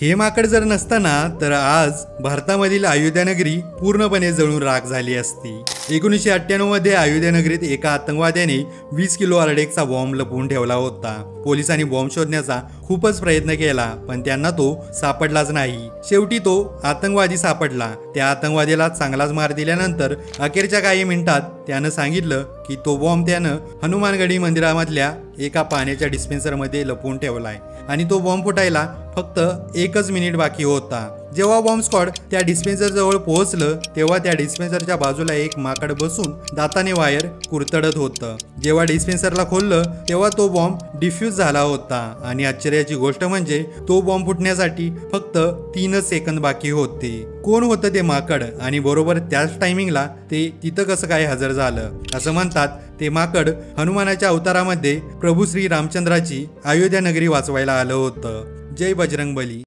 हे माकड जर नसताना तर आज भारतामधील अयोध्या नगरी पूर्णपणे जळून राख झाली असती। 1998 मध्ये अयोध्या नगरीत एका आतंकवाद्याने 20 किलो आरडेक्सचा बॉम्ब लपवून ठेवला होता। पोलिसांनी बॉम्ब शोधण्याचा खूपच प्रयत्न केला, पण त्यांना तो सापडलाच नाही। शेवटी तो आतंकवादी सापडला। त्या आतंकवादीला चांगलाच मार दिल्यानंतर अखेरच्या काही मिनिटात त्यानं सांगितलं की तो बॉम्ब त्यानं हनुमानगढी मंदिरामधल्या एका पाण्याच्या डिस्पेन्सरमध्ये लपवून ठेवलाय आणि तो बॉम्ब फुटायला फक्त 1 मिनिट बाकी होता। जेव्हा बॉम्ब स्क्वॉड त्या डिस्पेन्सर जवळ पोहोचलं तेव्हा त्या डिस्पेन्सरच्या बाजूला एक माकड बसून दाताने वायर कुरतडत होतं। जेव्हा डिस्पेन्सरला खोललं तेव्हा तो बॉम्ब डिफ्यूज झाला होता आणि आश्चर्याची गोष्ट म्हणजे तो बॉम्ब फुटण्यासाठी फक्त 3 सेकंद बाकी होते। कोण होतं ते माकड आणि बरोबर त्याच टायमिंगला ते तिथं कसं काय हजर झालं? असं म्हणतात ते माकड हनुमानाच्या अवतारामध्ये प्रभू श्री रामचंद्राची अयोध्या नगरी वाचवायला आलं होतं। जय बजरंगबली।